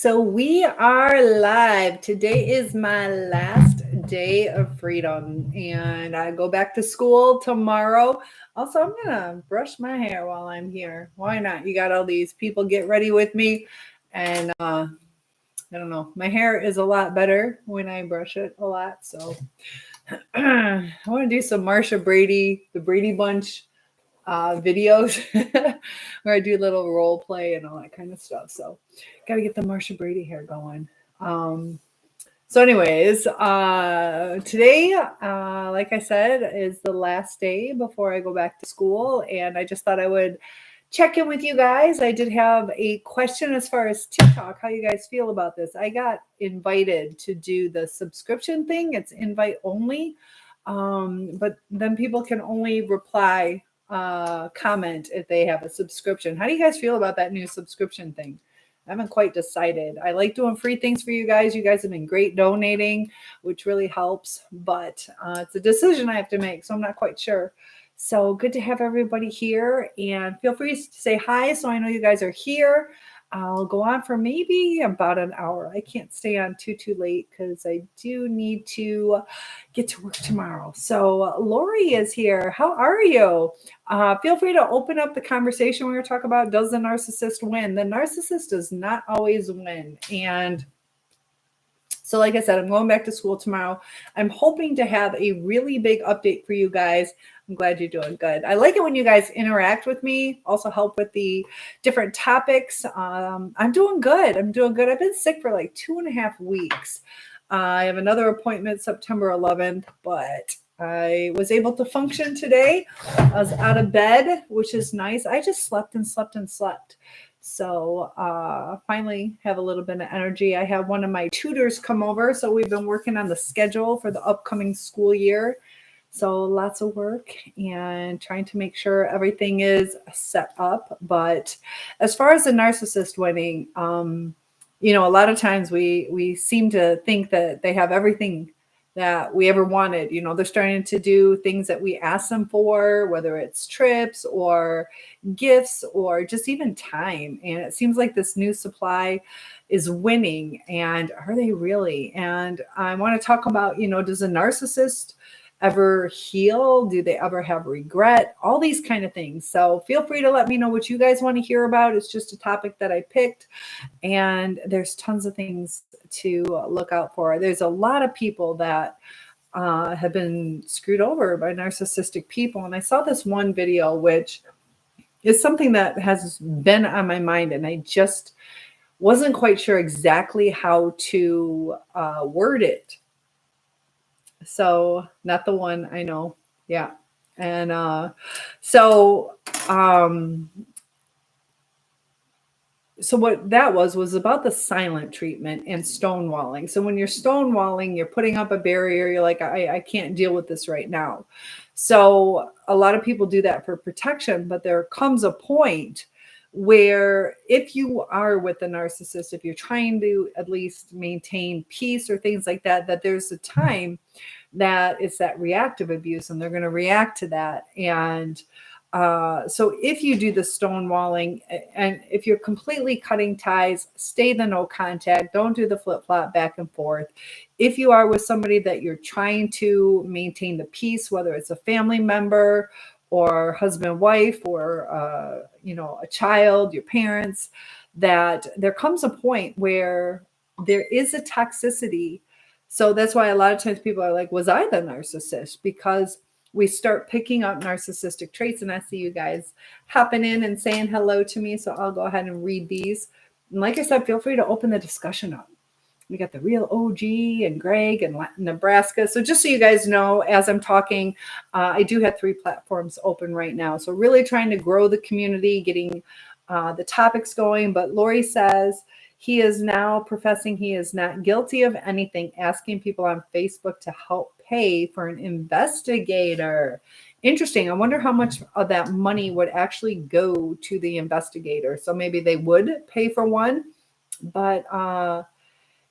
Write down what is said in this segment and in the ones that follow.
So we are live. Today is my last day of freedom, and I go back to school tomorrow. Also, I'm gonna brush my hair while I'm here. Why not? You got all these people get ready with me, and I don't know. My hair is a lot better when I brush it a lot. So I want to do some Marsha Brady, the Brady Bunch videos where I do little role play and all that kind of stuff. So got to get the Marsha Brady hair going. Um, anyways, today, like I said, is the last day before I go back to school. And I just thought I would check in with you guys. I did have a question as far as TikTok, how you guys feel about this. I got invited to do the subscription thing. It's invite only. But then people can only reply, comment if they have a subscription. How do you guys feel about that new subscription thing? I haven't quite decided. I like doing free things for you guys. You guys have been great donating, which really helps, but it's a decision I have to make, so I'm not quite sure. So good to have everybody here, and feel free to say hi so I know you guys are here. I'll go on for maybe about an hour. I can't stay on too late because I do need to get to work tomorrow. So Lori is here. How are you? Feel free to open up the conversation. We're going to talk about, does the narcissist win? The narcissist does not always win. And so like I said, I'm going back to school tomorrow. I'm hoping to have a really big update for you guys. I'm glad you're doing good. I like it when you guys interact with me, also help with the different topics. I'm doing good. I've been sick for like 2.5 weeks. I have another appointment September 11th, but I was able to function today. I was out of bed, which is nice. I just slept and slept and slept. So finally have a little bit of energy. I have one of my tutors come over. So we've been working on the schedule for the upcoming school year. So lots of work and trying to make sure everything is set up. But as far as the narcissist winning, a lot of times we seem to think that they have everything that we ever wanted. They're starting to do things that we ask them for, whether it's trips or gifts or just even time. And it seems like this new supply is winning. And are they really? And I want to talk about, does a narcissist ever heal? Do they ever have regret? All these kind of things. So feel free to let me know what you guys want to hear about. It's just a topic that I picked, and there's tons of things to look out for. There's a lot of people that have been screwed over by narcissistic people. And I saw this one video, which is something that has been on my mind, and I just wasn't quite sure exactly how to word it. So not the one I know. Yeah. And so what that was about the silent treatment and stonewalling. So when you're stonewalling, you're putting up a barrier. You're like, I can't deal with this right now. So a lot of people do that for protection, but there comes a point where if you are with a narcissist, if you're trying to at least maintain peace or things like that, that there's a time that it's that reactive abuse and they're going to react to that. And so if you do the stonewalling and if you're completely cutting ties, stay the no contact, don't do the flip-flop back and forth. If you are with somebody that you're trying to maintain the peace, whether it's a family member or husband, wife, or, a child, your parents, that there comes a point where there is a toxicity. So that's why a lot of times people are like, was I the narcissist? Because we start picking up narcissistic traits. And I see you guys hopping in and saying hello to me. So I'll go ahead and read these. And like I said, feel free to open the discussion up. We got the real OG and Greg and Nebraska. So just so you guys know, as I'm talking, I do have 3 platforms open right now. So really trying to grow the community, getting the topics going. But Lori says he is now professing he is not guilty of anything, asking people on Facebook to help pay for an investigator. Interesting. I wonder how much of that money would actually go to the investigator. So maybe they would pay for one. But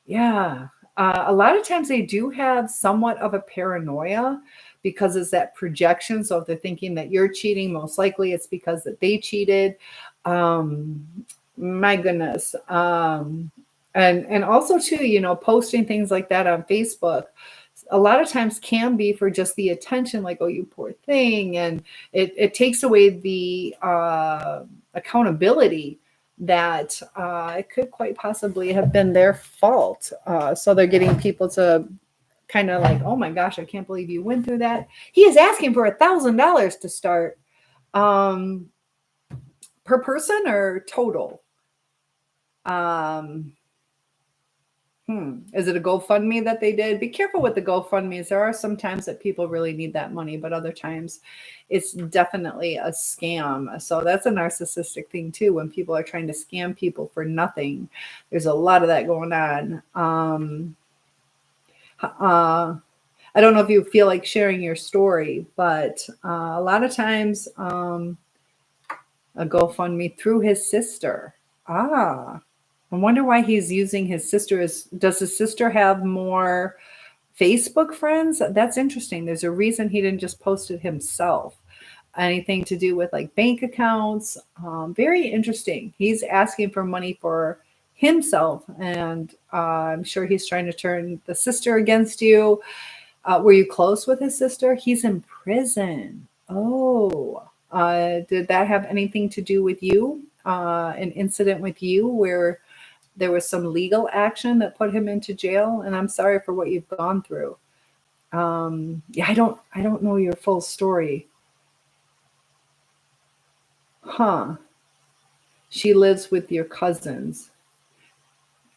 yeah, a lot of times they do have somewhat of a paranoia because it's that projection. So if they're thinking that you're cheating, most likely it's because that they cheated. My goodness. And also too, posting things like that on Facebook a lot of times can be for just the attention, like, oh, you poor thing. And it takes away the accountability that it could quite possibly have been their fault. So they're getting people to kind of like, oh my gosh, I can't believe you went through that. He is asking for $1,000 to start. Per person or total? Um, Is it a GoFundMe that they did? Be careful with the GoFundMes. There are some times that people really need that money, but other times it's definitely a scam. So that's a narcissistic thing too. When people are trying to scam people for nothing, there's a lot of that going on. I don't know if you feel like sharing your story, but a lot of times a GoFundMe through his sister. I wonder why he's using his sister. Does his sister have more Facebook friends? That's interesting. There's a reason he didn't just post it himself. Anything to do with like bank accounts. Very interesting. He's asking for money for himself, and I'm sure he's trying to turn the sister against you. Were you close with his sister? He's in prison. Oh, did that have anything to do with you? An incident with you where there was some legal action that put him into jail? And I'm sorry for what you've gone through. Yeah, I don't know your full story. Huh. She lives with your cousins.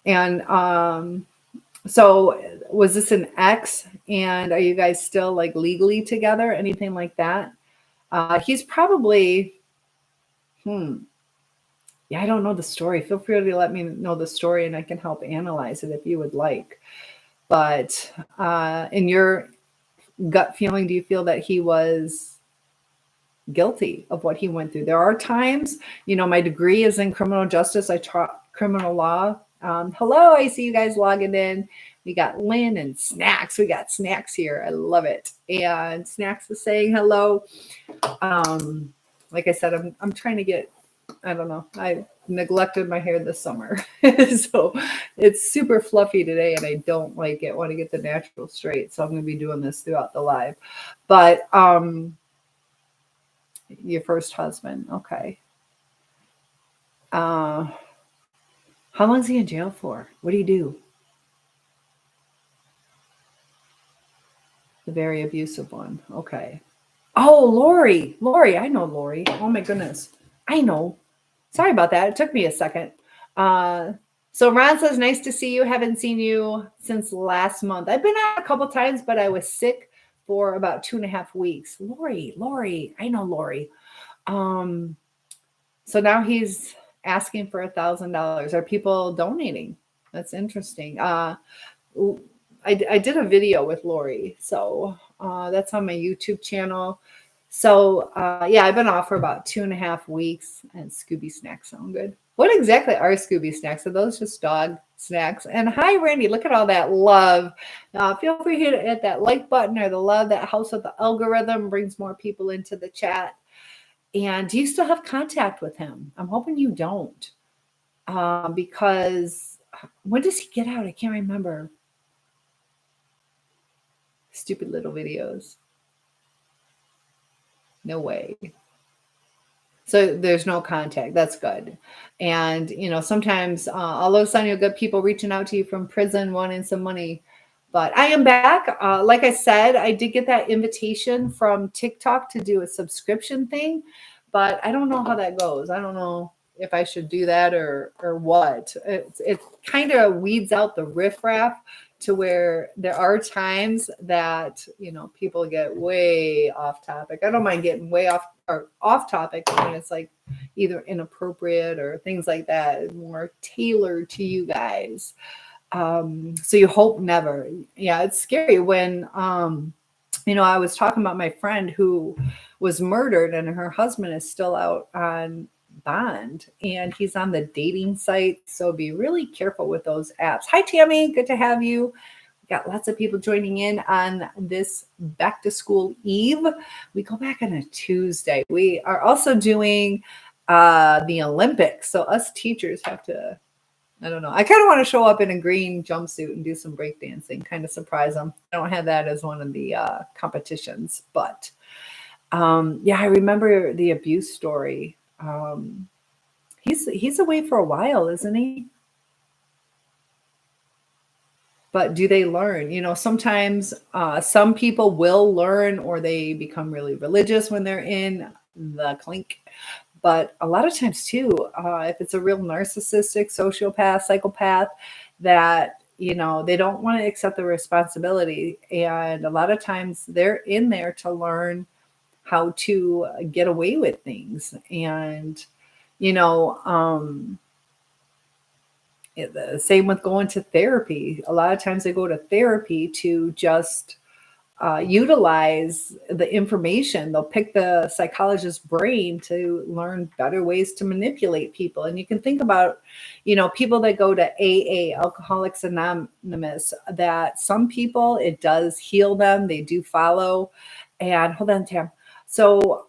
And so was this an ex? And are you guys still like legally together? Anything like that? He's probably, yeah, I don't know the story. Feel free to let me know the story and I can help analyze it if you would like. But in your gut feeling, do you feel that he was guilty of what he went through? There are times, my degree is in criminal justice. I taught criminal law. Hello, I see you guys logging in. We got Lynn and Snacks. We got Snacks here. I love it. And Snacks is saying hello. Like I said, I'm trying to get, I don't know, I neglected my hair this summer. So it's super fluffy today and I don't like it. Want to get the natural straight. So I'm going to be doing this throughout the live. But your first husband, okay. How long is he in jail for? What do you do? The very abusive one. Okay. Oh, Lori. I know Lori. Oh my goodness. I know. Sorry about that. It took me a second. So Ron says, nice to see you. Haven't seen you since last month. I've been out a couple times, but I was sick for about 2.5 weeks. Lori. I know Lori. So now he's asking for $1,000. Are people donating? That's interesting. I did a video with Lori, so that's on my YouTube channel. So yeah, I've been off for about 2.5 weeks, and Scooby snacks sound good. What exactly are Scooby snacks? Are those just dog snacks? And hi, Randy. Look at all that love. Feel free to hit that like button or the love. That helps with the algorithm, brings more people into the chat. And do you still have contact with him? I'm hoping you don't, because when does he get out? I can't remember. Stupid little videos. No way. So there's no contact. That's good. And, sometimes all of a sudden you'll get people reaching out to you from prison wanting some money. But I am back. Like I said, I did get that invitation from TikTok to do a subscription thing, but I don't know how that goes. I don't know if I should do that or what. It kind of weeds out the riffraff to where there are times that, people get way off topic. I don't mind getting way off topic when it's like either inappropriate or things like that, more tailored to you guys. So you hope never. Yeah, it's scary when, I was talking about my friend who was murdered and her husband is still out on bond and he's on the dating site. So be really careful with those apps. Hi, Tammy. Good to have you. Got lots of people joining in on this back to school eve. We go back on a Tuesday. We are also doing the Olympics. So us teachers have to I don't know. I kind of want to show up in a green jumpsuit and do some breakdancing, kind of surprise them. I don't have that as one of the competitions, but yeah, I remember the abuse story. He's away for a while, isn't he? But do they learn? Sometimes some people will learn or they become really religious when they're in the clink. But a lot of times, too, if it's a real narcissistic, sociopath, psychopath, that, they don't want to accept the responsibility. And a lot of times they're in there to learn how to get away with things. And, you know, um, the same with going to therapy. A lot of times they go to therapy to just utilize the information. They'll pick the psychologist's brain to learn better ways to manipulate people. And you can think about, people that go to AA, Alcoholics Anonymous, that some people, it does heal them. They do follow. And hold on, Tam. So,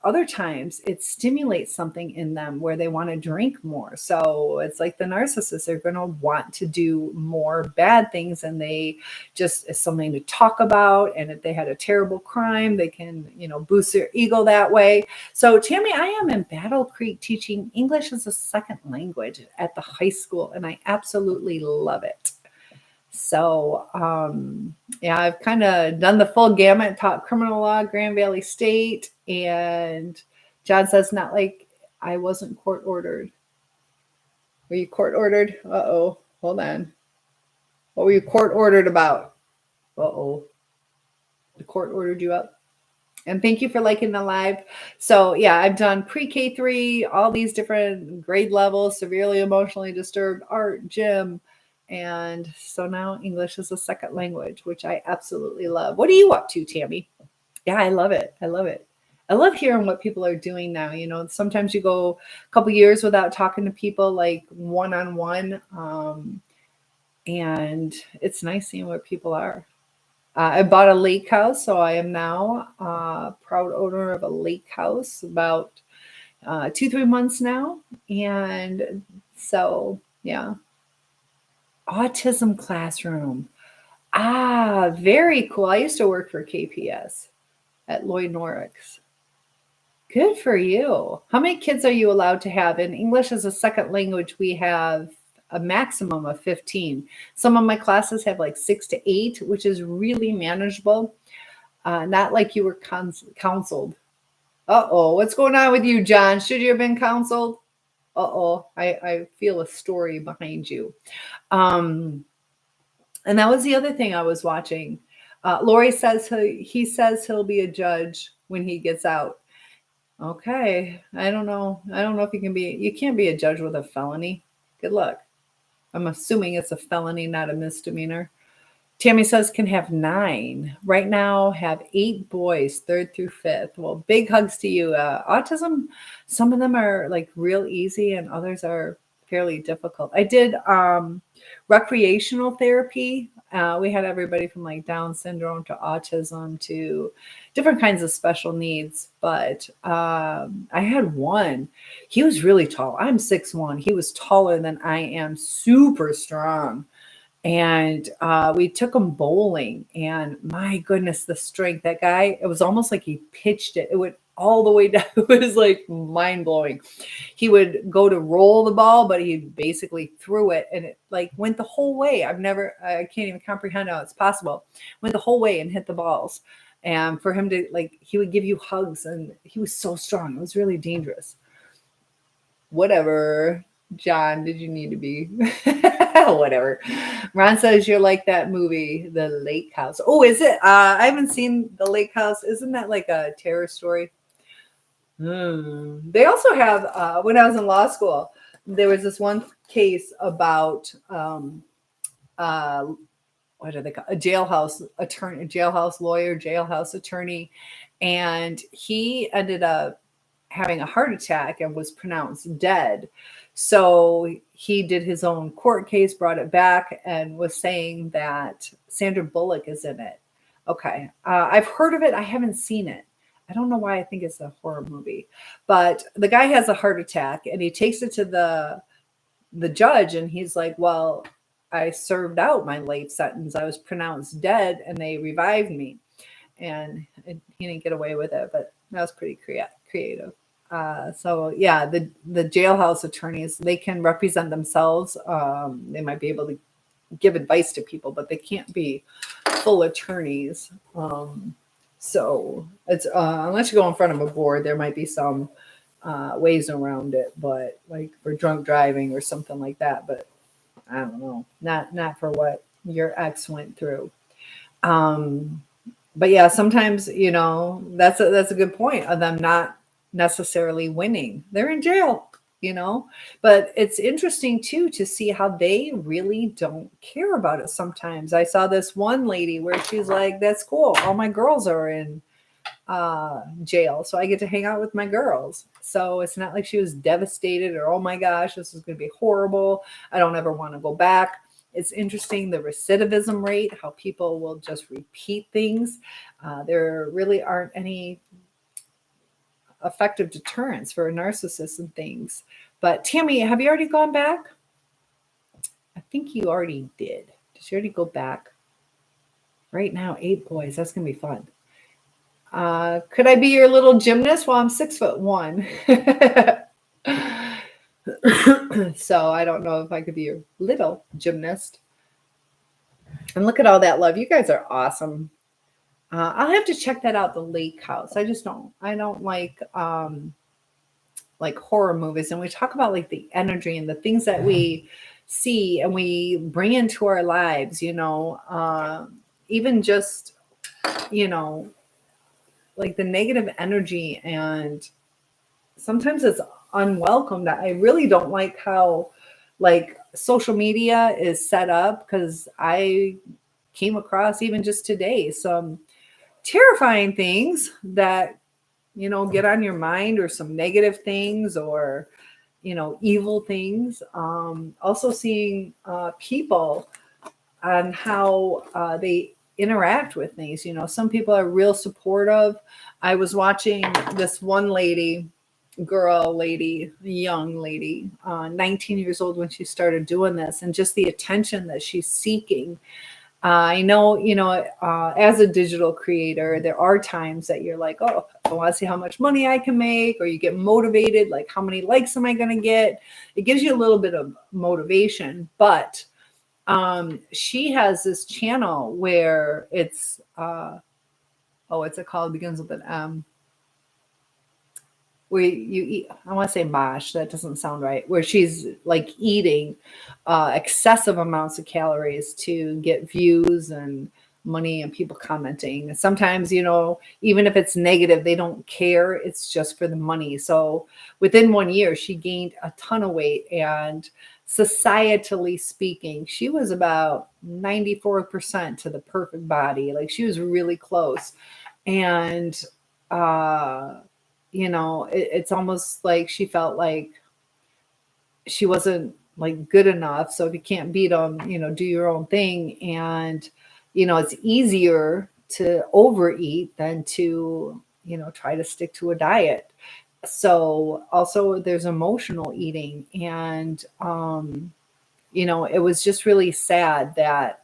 other times it stimulates something in them where they want to drink more. So it's like the narcissist, they're going to want to do more bad things, and they just, it's something to talk about. And if they had a terrible crime, they can, boost their ego that way. So Tammy, I am in Battle Creek teaching English as a second language at the high school, and I absolutely love it. So, yeah, I've kind of done the full gamut, taught criminal law, Grand Valley State, and John says, not like I wasn't court ordered. Were you court ordered? Uh-oh, hold on. What were you court ordered about? Uh-oh, the court ordered you up. And thank you for liking the live. So yeah, I've done pre-K 3, all these different grade levels, severely emotionally disturbed, art, gym. And so now English is a second language, which I absolutely love. What are you up to, Tammy? Yeah, I love it. I love it. I love hearing what people are doing now. Sometimes you go a couple years without talking to people like one-on-one. And it's nice seeing where people are. I bought a lake house, so I am now a proud owner of a lake house about 2-3 months now. And so, yeah. Autism classroom. Ah, very cool. I used to work for KPS at Lloyd Norris. Good for you. How many kids are you allowed to have? In English as a second language, we have a maximum of 15. Some of my classes have like 6 to 8, which is really manageable. Not like you were counseled. Uh-oh, what's going on with you, John? Should you have been counseled? Uh-oh, I feel a story behind you. And that was the other thing I was watching. Lori says he says he'll be a judge when he gets out. Okay, I don't know. I don't know if you can't be a judge with a felony. Good luck. I'm assuming it's a felony, not a misdemeanor. Tammy says can have 9. Right now, have 8 boys, 3rd through 5th. Well, big hugs to you. Autism, some of them are like real easy and others are fairly difficult. I did recreational therapy. We had everybody from like Down syndrome to autism to different kinds of special needs. But I had one. He was really tall. I'm 6'1". He was taller than I am, super strong. And we took him bowling, and my goodness, the strength. That guy, it was almost like he pitched it. It went all the way down. It was like mind blowing. He would go to roll the ball, but he basically threw it, and it like went the whole way. I can't even comprehend how it's possible. Went the whole way and hit the balls. And for him to he would give you hugs, and he was so strong. It was really dangerous. Whatever. John, did you need to be? Whatever. Ron says you're like that movie, The Lake House. Oh, is it? I haven't seen The Lake House. Isn't that like a terror story? They also have, when I was in law school, there was this one case about, what do they call a jailhouse attorney, jailhouse lawyer, jailhouse attorney. And he ended up having a heart attack and was pronounced dead. So he did his own court case, brought it back, and was saying that Sandra Bullock is in it. Okay. I've heard of it. I haven't seen it. I don't know why I think it's a horror movie. But the guy has a heart attack, and he takes it to the the judge, and he's like, well, I served out my life sentence. I was pronounced dead and they revived me. And he didn't get away with it, but that was pretty creative. So yeah, the jailhouse attorneys, they can represent themselves. They might be able to give advice to people, but they can't be full attorneys. So it's unless you go in front of a board, there might be some ways around it, but like for drunk driving or something like that. But I don't know, not for what your ex went through. But yeah, sometimes, that's a good point of them not necessarily winning. They're in jail. But it's interesting too to see how they really don't care about it sometimes. I saw this one lady where she's like, that's cool. All my girls are in jail, so I get to hang out with my girls. So it's not like she was devastated or, oh my gosh, this is going to be horrible, I don't ever want to go back. It's interesting, the recidivism rate, how people will just repeat things. There really aren't any effective deterrents for narcissists and things. But Tammy, have you already gone back? I think you already did. Did you already go back? Right now, 8 boys. That's going to be fun. Could I be your little gymnast? Well, I'm 6'1". So I don't know if I could be your little gymnast. And look at all that love. You guys are awesome. I'll have to check that out, the lake house. I don't like horror movies. And we talk about like the energy and the things that we see and we bring into our lives, even just, like the negative energy, and sometimes it's unwelcome. That I really don't like how like social media is set up, because I came across even just today some terrifying things that get on your mind, or some negative things, or evil things. Also seeing people on how they interact with things. Some people are real supportive. I was watching this one young lady, 19 years old when she started doing this, and just the attention that she's seeking. I know, as a digital creator, there are times that you're like, oh, I want to see how much money I can make, or you get motivated, like how many likes am I going to get? It gives you a little bit of motivation, but she has this channel where it's, what's it called? It begins with an M. Where you eat, I want to say mosh, that doesn't sound right, where she's like eating excessive amounts of calories to get views and money and people commenting. Sometimes, even if it's negative, they don't care. It's just for the money. So within 1 year, she gained a ton of weight, and societally speaking, she was about 94% to the perfect body. Like she was really close. And, it's almost like she felt like she wasn't like good enough. So if you can't beat them, do your own thing. And, it's easier to overeat than to, try to stick to a diet. So also there's emotional eating. And, it was just really sad that,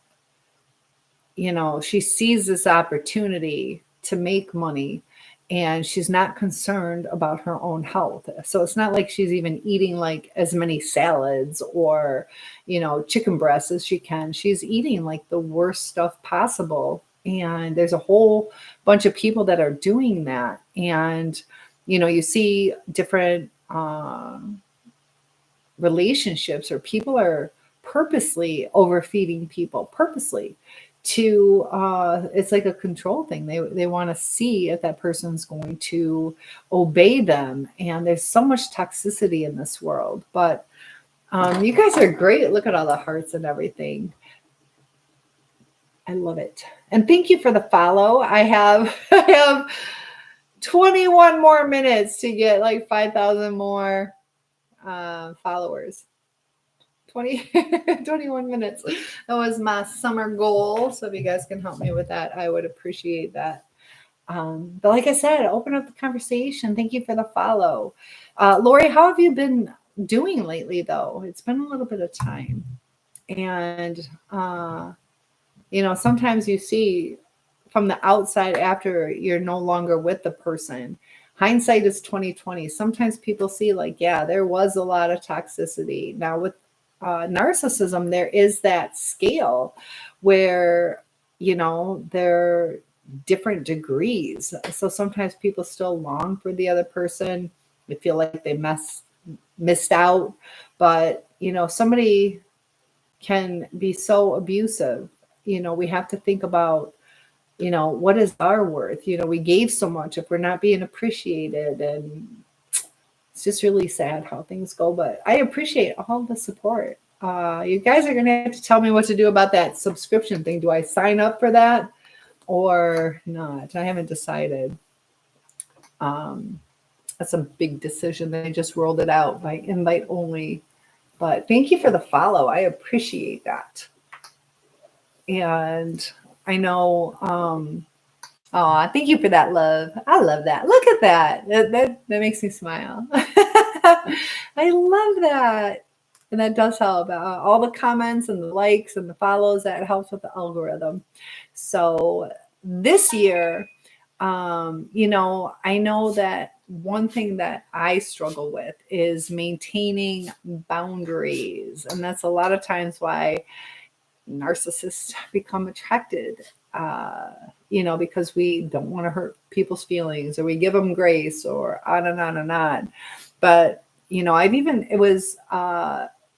she sees this opportunity to make money, and she's not concerned about her own health. So it's not like she's even eating like as many salads or, chicken breasts as she can. She's eating like the worst stuff possible. And there's a whole bunch of people that are doing that. And, you see different relationships, or people are purposely overfeeding people, purposely, to it's like a control thing. They want to see if that person's going to obey them. And there's so much toxicity in this world. But you guys are great. Look at all the hearts and everything. I love it. And thank you for the follow. I have 21 more minutes to get like 5,000 more followers. 21 minutes. That was my summer goal. So if you guys can help me with that, I would appreciate that. But like I said, open up the conversation. Thank you for the follow. Lori, how have you been doing lately, though. It's been a little bit of time. And, sometimes you see from the outside after you're no longer with the person. Hindsight is 2020. Sometimes people see like, yeah, there was a lot of toxicity. Now with narcissism, there is that scale where, there are different degrees. So sometimes people still long for the other person. They feel like they missed out. But, somebody can be so abusive. We have to think about, what is our worth? We gave so much if we're not being appreciated. And it's just really sad how things go. But I appreciate all the support. You guys are going to have to tell me what to do about that subscription thing. Do I sign up for that or not? I haven't decided. That's a big decision. They just rolled it out by invite only. But thank you for the follow. I appreciate that. And I know, thank you for that love. I love that. Look at that. That makes me smile. I love that. And that does help. All the comments and the likes and the follows, that helps with the algorithm. So this year, I know that one thing that I struggle with is maintaining boundaries. And that's a lot of times why narcissists become attracted, because we don't want to hurt people's feelings, or we give them grace, or on and on and on. But, it was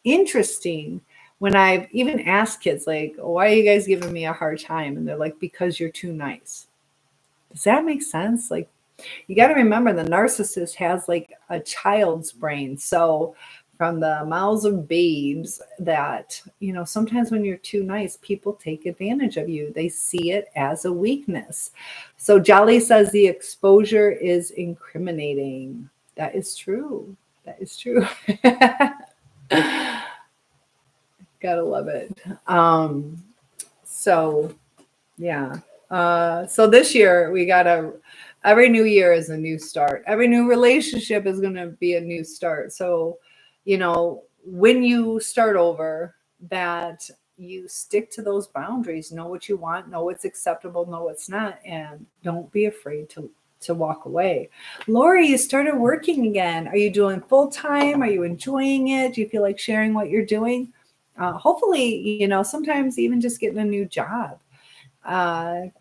interesting when I've even asked kids, like, why are you guys giving me a hard time? And they're like, because you're too nice. Does that make sense? Like, you got to remember the narcissist has like a child's brain. So from the mouths of babes that, sometimes when you're too nice, people take advantage of you. They see it as a weakness. So Jolly says the exposure is incriminating. That is true. That is true. Gotta love it. So yeah. So this year we every new year is a new start. Every new relationship is going to be a new start. So, when you start over, that you stick to those boundaries, know what you want, know what's acceptable, know what's not, and don't be afraid to walk away. Lori, you started working again. Are you doing full time? Are you enjoying it? Do you feel like sharing what you're doing? Hopefully, sometimes even just getting a new job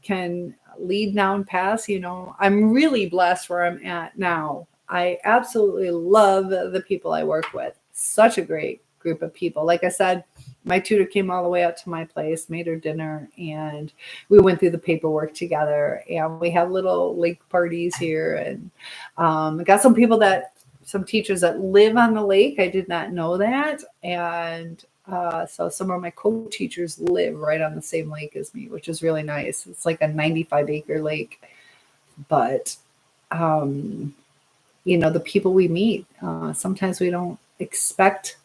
can lead down paths. I'm really blessed where I'm at now. I absolutely love the people I work with. Such a great group of people. Like I said, my tutor came all the way out to my place, made her dinner, and we went through the paperwork together. And we have little lake parties here. And I got some teachers that live on the lake. I did not know that. And so some of my co-teachers live right on the same lake as me, which is really nice. It's like a 95-acre lake. But, the people we meet, sometimes we don't expect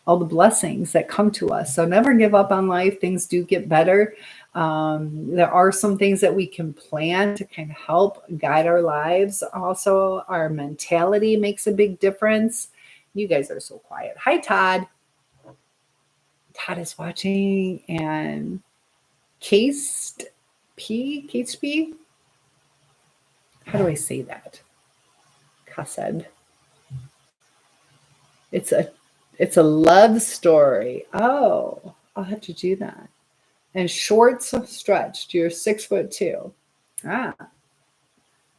all the blessings that come to us. So never give up on life. Things do get better. There are some things that we can plan to kind of help guide our lives. Also, our mentality makes a big difference. You guys are so quiet. Hi, Todd. Todd is watching, and Case P. How do I say that? Kased. It's a love story. Oh, I'll have to do that. And shorts stretched. You're 6'2". Ah,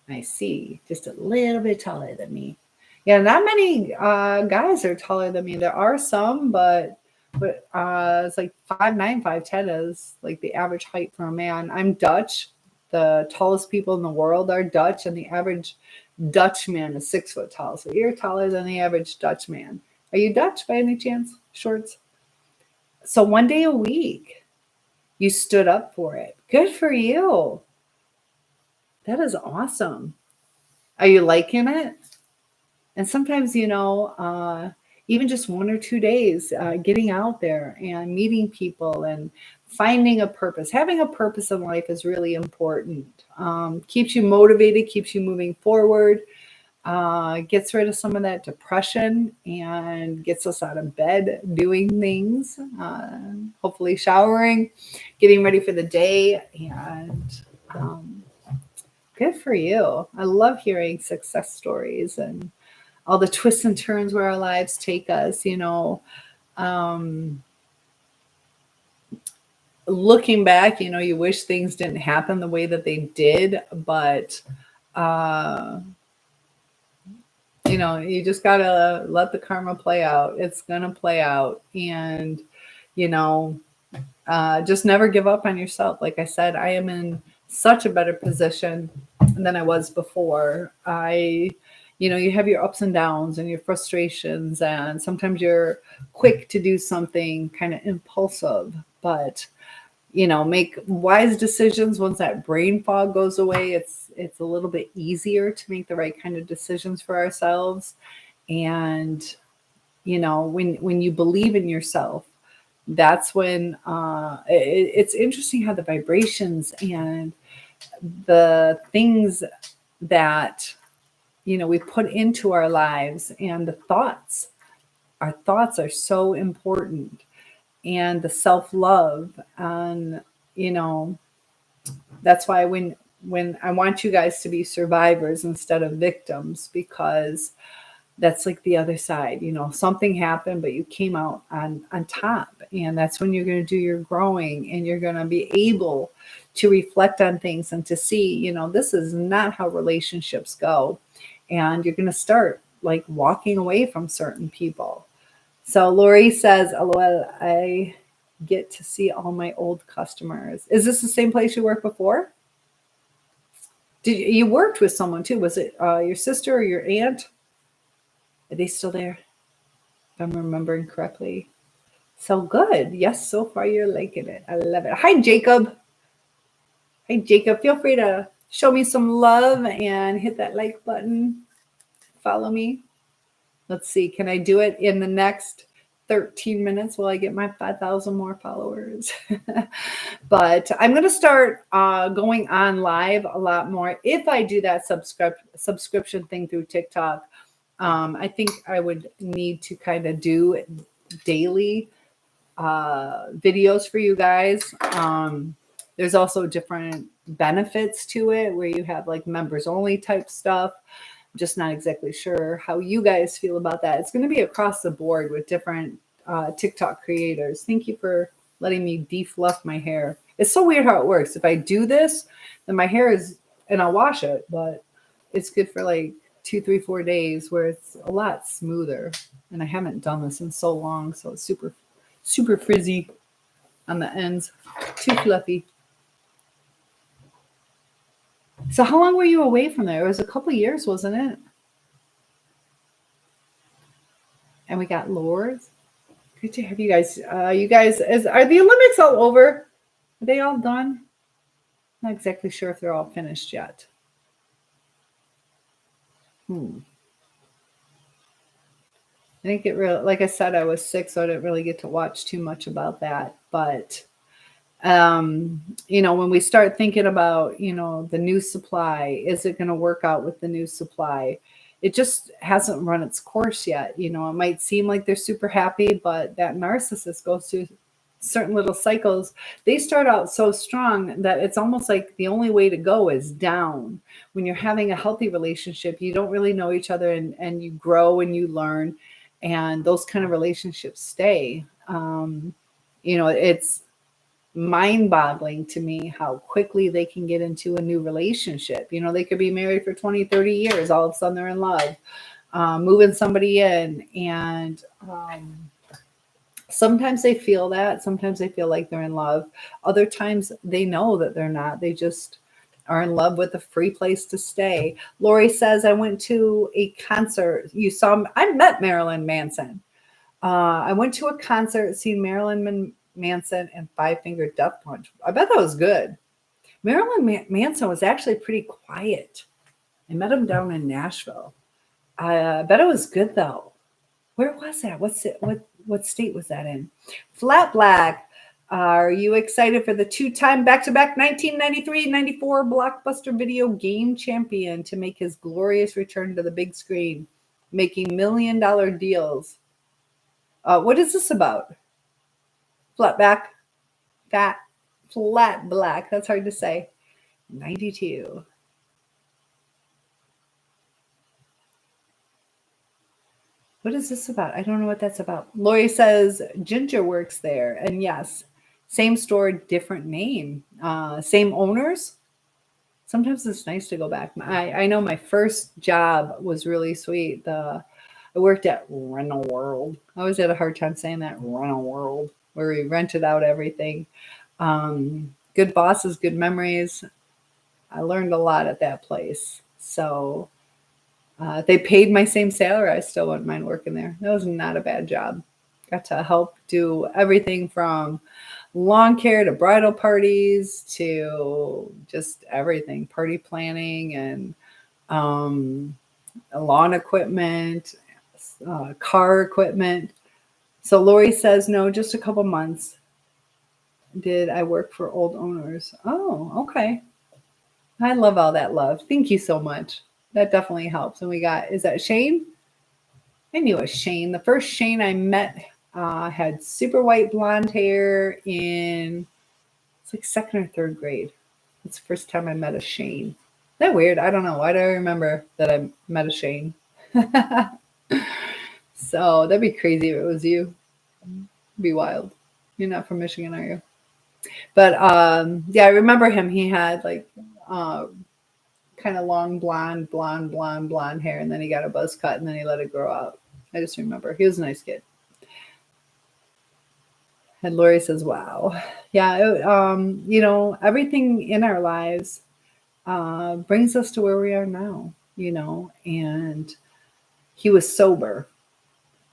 I see. Just a little bit taller than me. Yeah, not many guys are taller than me. There are some, but it's like 5'9", 5'10" is like the average height for a man. I'm Dutch. The tallest people in the world are Dutch, and the average Dutch man is 6 foot tall. So you're taller than the average Dutch man. Are you Dutch by any chance? Shorts? So one day a week, you stood up for it. Good for you. That is awesome. Are you liking it? And sometimes, even just 1 or 2 days, getting out there and meeting people and finding a purpose. Having a purpose in life is really important. Keeps you motivated, keeps you moving forward. gets rid of some of that depression and gets us out of bed doing things, hopefully showering, getting ready for the day. And good for you. I love hearing success stories and all the twists and turns where our lives take us, looking back, you wish things didn't happen the way that they did, but you just gotta let the karma play out. It's gonna play out, and you know, just never give up on yourself. Like I said, I am in such a better position than I was before. You have your ups and downs and your frustrations, and sometimes you're quick to do something kind of impulsive, but make wise decisions. Once that brain fog goes away, it's a little bit easier to make the right kind of decisions for ourselves. And when you believe in yourself, that's when it's interesting how the vibrations and the things that we put into our lives, and our thoughts are so important, and the self-love. And that's why when I want you guys to be survivors instead of victims, because that's like the other side. Something happened, but you came out on top, and that's when you're going to do your growing, and you're going to be able to reflect on things and to see, this is not how relationships go, and you're going to start like walking away from certain people. So Lori says, LOL, I get to see all my old customers. Is this the same place you worked before? You worked with someone too? Was it your sister or your aunt? Are they still there? If I'm remembering correctly. So good. Yes, so far you're liking it. I love it. Hi, Jacob. Hi, Jacob. Feel free to show me some love and hit that like button. Follow me. Let's see. Can I do it in the next 13 minutes? Will I get my 5,000 more followers? But I'm going to start going on live a lot more. If I do that subscription thing through TikTok, I think I would need to kind of do daily videos for you guys. There's also different benefits to it where you have like members only type stuff. I'm just not exactly sure how you guys feel about that. It's going to be across the board with different TikTok creators. Thank you for letting me defluff my hair. It's so weird how it works. If I do this, then my hair is, and I'll wash it, but it's good for like 2, 3, 4 days where it's a lot smoother. And I haven't done this in so long, so it's super, super frizzy on the ends, too fluffy. So how long were you away from there? It was a couple of years, wasn't it? And we got Lords. Good to have you guys. Are the Olympics all over? Are they all done? Not exactly sure if they're all finished yet. I didn't get real, like I said, I was sick, so I didn't really get to watch too much about that. But when we start thinking about, the new supply, is it going to work out with the new supply? It just hasn't run its course yet. It might seem like they're super happy, but that narcissist goes through certain little cycles. They start out so strong that it's almost like the only way to go is down. When you're having a healthy relationship, you don't really know each other, and you grow and you learn, and those kind of relationships stay. It's mind-boggling to me how quickly they can get into a new relationship. They could be married for 20, 30 years. All of a sudden they're in love, moving somebody in. And sometimes they feel that. Sometimes they feel like they're in love. Other times they know that they're not. They just are in love with a free place to stay. Lori says, I went to a concert. I met Marilyn Manson. I went to a concert, seen Marilyn Manson and Five Finger Death Punch. I bet that was good. Marilyn Manson was actually pretty quiet. I met him down in Nashville. I bet it was good though. Where was that? What state was that in? Flat Black. Are you excited for the two-time back-to-back 1993-94 blockbuster video game champion to make his glorious return to the big screen, making million-dollar deals? What is this about? Flat black. That's hard to say. 92. What is this about? I don't know what that's about. Lori says Ginger works there. And yes, same store, different name. Same owners. Sometimes it's nice to go back. I know my first job was really sweet. I worked at Rental World. I always had a hard time saying that, Rental World, where we rented out everything. Good bosses, good memories. I learned a lot at that place. So they paid my same salary. I still wouldn't mind working there. That was not a bad job. Got to help do everything from lawn care to bridal parties to just everything, party planning and lawn equipment, car equipment. So Lori says, no, just a couple months did I work for old owners. Oh, okay. I love all that love. Thank you so much. That definitely helps. And we got, is that Shane? I knew it was Shane. The first Shane I met had super white blonde hair in, it's like second or third grade. It's the first time I met a Shane. Isn't that weird? I don't know. Why do I remember that I met a Shane? So that'd be crazy if it was you. It'd be wild. You're not from Michigan, are you? But yeah, I remember him. He had like kind of long blonde hair, and then he got a buzz cut, and then he let it grow out. I just remember he was a nice kid. And Lori says, "Wow, yeah, you know, everything in our lives brings us to where we are now, you know." And he was sober.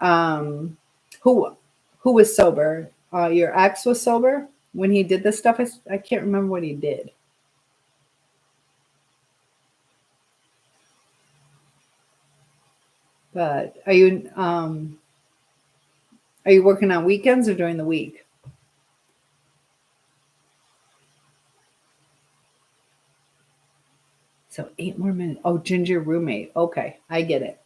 Who was sober? Your ex was sober when he did this stuff. I can't remember what he did. But are you working on weekends or during the week? So 8 more minutes. Oh, Ginger roommate. Okay, I get it.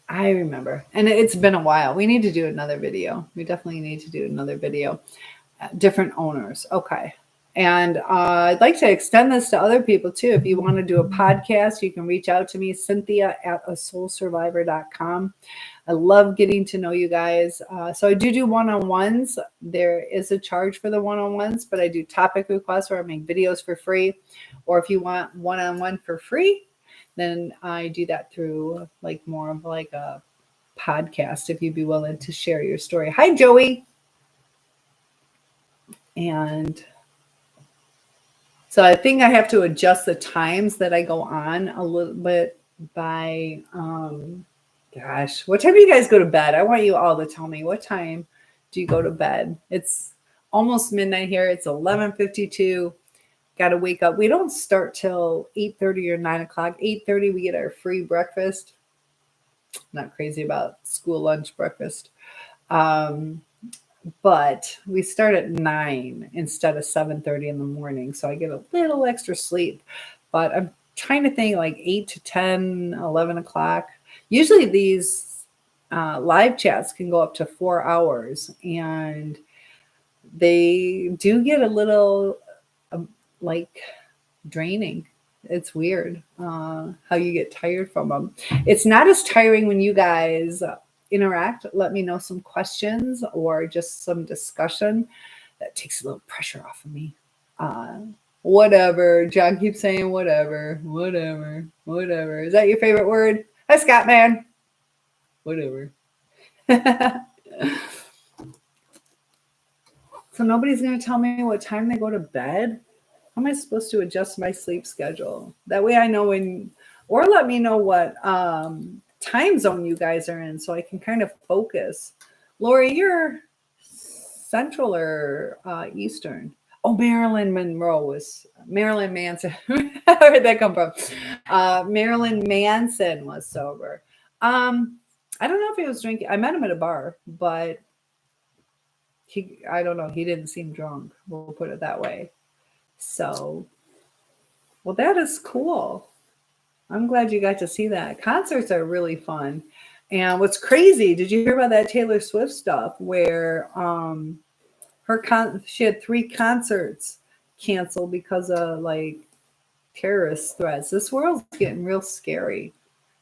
I remember. And it's been a while. We need to do another video. We definitely need to do another video. Different owners. Okay. And I'd like to extend this to other people too. If you want to do a podcast, you can reach out to me, Cynthia@asoulsurvivor.com. I love getting to know you guys. So I do one-on-ones. There is a charge for the one-on-ones, but I do topic requests where I make videos for free. Or if you want one-on-one for free, then I do that through like more of like a podcast, if you'd be willing to share your story. Hi, Joey. And so I think I have to adjust the times that I go on a little bit by, gosh, what time do you guys go to bed? I want you all to tell me, what time do you go to bed? It's almost midnight here. It's 11:52. Got to wake up. We don't start till 8:30 or 9 o'clock. 8:30, we get our free breakfast. Not crazy about school lunch breakfast. But we start at 9 instead of 7:30 in the morning. So I get a little extra sleep. But I'm trying to think like 8 to 10, 11 o'clock. Usually these live chats can go up to 4 hours. And they do get a little like draining. It's weird how you get tired from them. It's not as tiring when you guys interact. Let me know some questions or just some discussion. That takes a little pressure off of me. Whatever. John keeps saying whatever. Is that your favorite word? Hi, Scott, man. Whatever. So nobody's going to tell me what time they go to bed? How am I supposed to adjust my sleep schedule? That way I know when, or let me know what time zone you guys are in so I can kind of focus. Lori, you're Central or Eastern? Oh, Marilyn Manson. Where did that come from? Marilyn Manson was sober. I don't know if he was drinking. I met him at a bar, but I don't know, he didn't seem drunk. We'll put it that way. So, well, that is cool. I'm glad you got to see that. Concerts are really fun. And what's crazy, did you hear about that Taylor Swift stuff where she had 3 concerts canceled because of like terrorist threats? This world's getting real scary.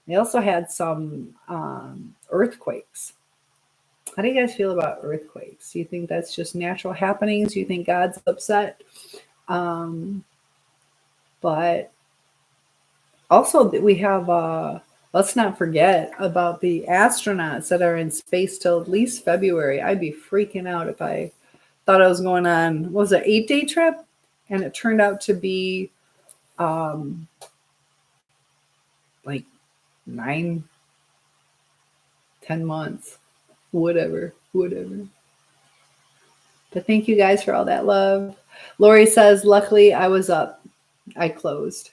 They also had some earthquakes. How do you guys feel about earthquakes? Do you think that's just natural happenings? Do you think God's upset? But also we have, let's not forget about the astronauts that are in space till at least February. I'd be freaking out if I thought I was going on, what was it, 8-day trip? And it turned out to be like 9, 10 months, whatever. But thank you guys for all that love. Lori says, luckily I was up. I closed.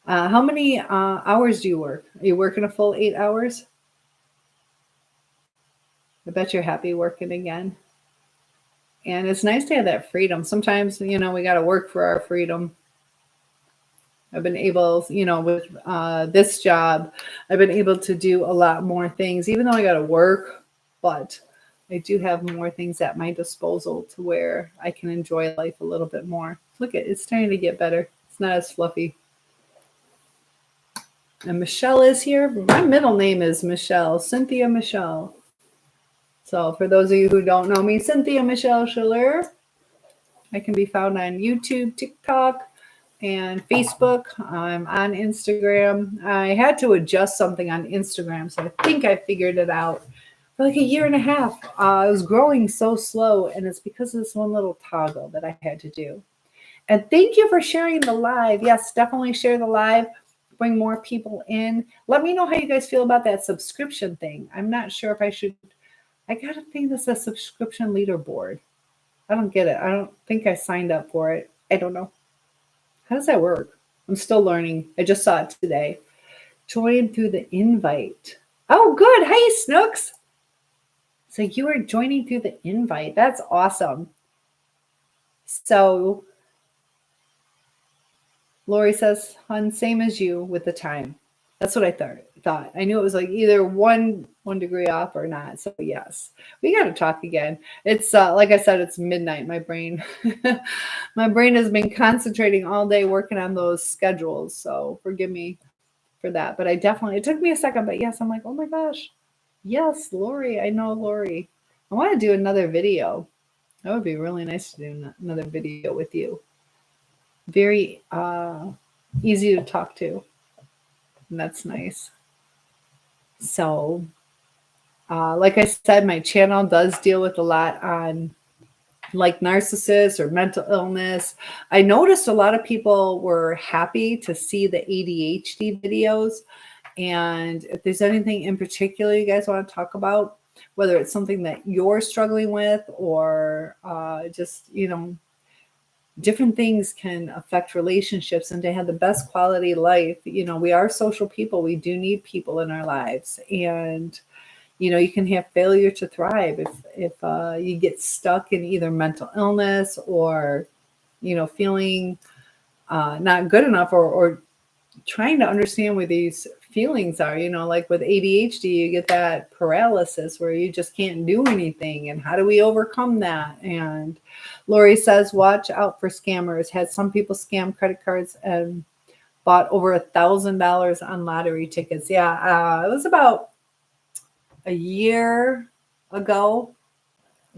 How many hours do you work? Are you working a full 8 hours? I bet you're happy working again. And it's nice to have that freedom. Sometimes, we got to work for our freedom. I've been able, with this job, I've been able to do a lot more things, even though I got to work, but I do have more things at my disposal to where I can enjoy life a little bit more. Look, it's starting to get better. It's not as fluffy. And Michelle is here. My middle name is Michelle, Cynthia Michelle. So for those of you who don't know me, Cynthia Michelle Schiller. I can be found on YouTube, TikTok, and Facebook. I'm on Instagram. I had to adjust something on Instagram, so I think I figured it out. For like a year and a half, I was growing so slow, and it's because of this one little toggle that I had to do. And thank you for sharing the live. Yes, definitely share the live. Bring more people in. Let me know how you guys feel about that subscription thing. I'm not sure if I should. I got to think this is a subscription leaderboard. I don't get it. I don't think I signed up for it. I don't know. How does that work? I'm still learning. I just saw it today. Join through the invite. Oh, good. Hey, Snooks. So you are joining through the invite. That's awesome. So Lori says, "Hun, same as you with the time." That's what I thought. I knew it was like either one degree off or not. So yes, we got to talk again. It's like I said, it's midnight. My brain has been concentrating all day working on those schedules. So forgive me for that. But it took me a second. But yes, I'm like, oh my gosh. Yes, Lori. I know Lori. I want to do another video. That would be really nice to do another video with you. Very easy to talk to. And that's nice. So, like I said, my channel does deal with a lot on like narcissists or mental illness. I noticed a lot of people were happy to see the ADHD videos. And if there's anything in particular you guys want to talk about, whether it's something that you're struggling with or just, different things can affect relationships, and to have the best quality life, we are social people. We do need people in our lives, and you can have failure to thrive if you get stuck in either mental illness or feeling not good enough or trying to understand where these feelings are. Like with ADHD, you get that paralysis where you just can't do anything, and how do we overcome that? And Lori says, watch out for scammers. Had some people scam credit cards and bought over $1,000 on lottery tickets. Yeah, it was about a year ago,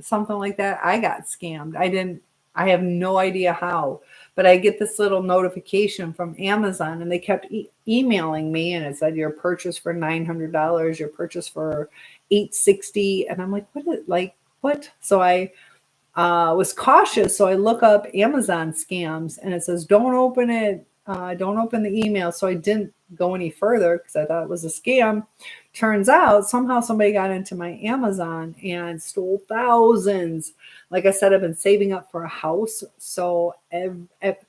something like that. I got scammed. I have no idea how, but I get this little notification from Amazon, and they kept emailing me, and it said your purchase for $900, your purchase for $860, and I'm like, what? So I was cautious. So I look up Amazon scams, and it says, don't open it. Don't open the email. So I didn't go any further because I thought it was a scam. Turns out somehow somebody got into my Amazon and stole thousands. Like I said, I've been saving up for a house. So it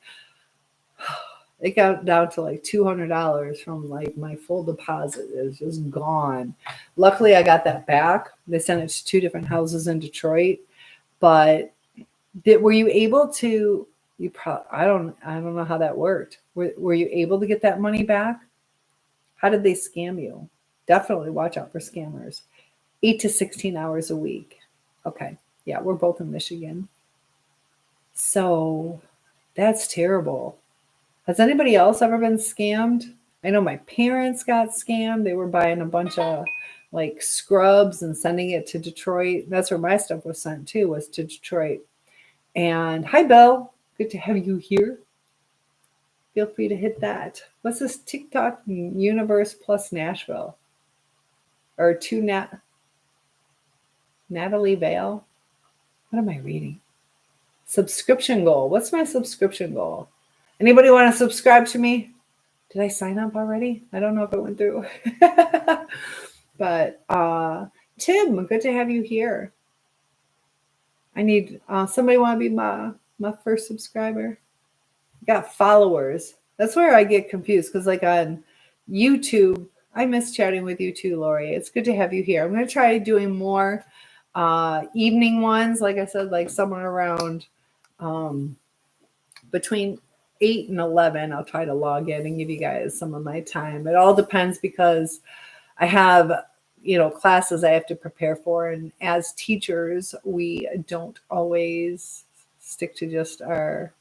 got down to like $200 from like my full deposit. It was just gone. Luckily, I got that back. They sent it to 2 different houses in Detroit. But were you able to? I don't know how that worked. Were you able to get that money back? How did they scam you? Definitely watch out for scammers. 8 to 16 hours a week. Okay. Yeah, we're both in Michigan. So that's terrible. Has anybody else ever been scammed? I know my parents got scammed. They were buying a bunch of like scrubs and sending it to Detroit. That's where my stuff was sent to, was to Detroit. And hi, Bill. Good to have you here. Feel free to hit that. What's this TikTok universe plus Nashville? Or Natalie Vale? What am I reading? Subscription goal. What's my subscription goal? Anybody want to subscribe to me? Did I sign up already? I don't know if it went through. But Tim, good to have you here. I need somebody want to be my first subscriber. Got followers. That's where I get confused, because like on YouTube, I miss chatting with you too, Lori. It's good to have you here. I'm going to try doing more evening ones. Like I said, like somewhere around between 8 and 11, I'll try to log in and give you guys some of my time. It all depends, because I have, classes I have to prepare for. And as teachers, we don't always stick to just our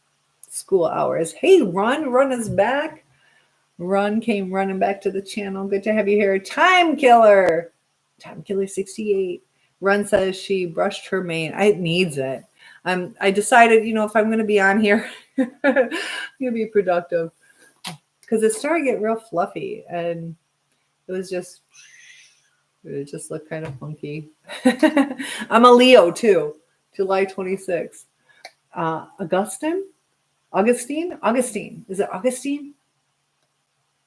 school hours. Hey, Run is back. Run came running back to the channel. Good to have you here. Time Killer 68. Run says she brushed her mane. It needs it. I decided, if I'm going to be on here, I'm going to be productive, because it started to get real fluffy, and it just looked kind of funky. I'm a Leo too. July 26th. Augustine. Is it Augustine?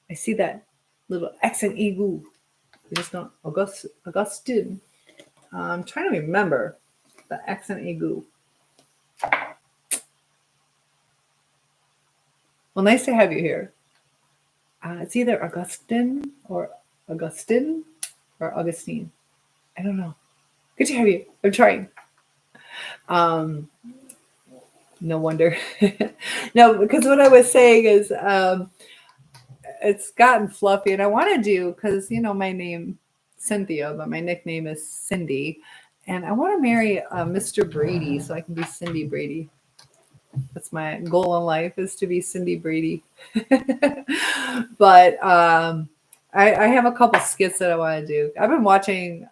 I see that little X and E goo. You just know Augustine. I'm trying to remember the X and E goo. Well, nice to have you here. It's either Augustine or Augustine. I don't know. Good to have you. I'm trying. No wonder. No, because what I was saying is it's gotten fluffy, and I want to do, because my name Cynthia, but my nickname is Cindy, and I want to marry Mr. Brady so I can be Cindy Brady. That's my goal in life, is to be Cindy Brady. But I have a couple skits that I want to do. I've been watching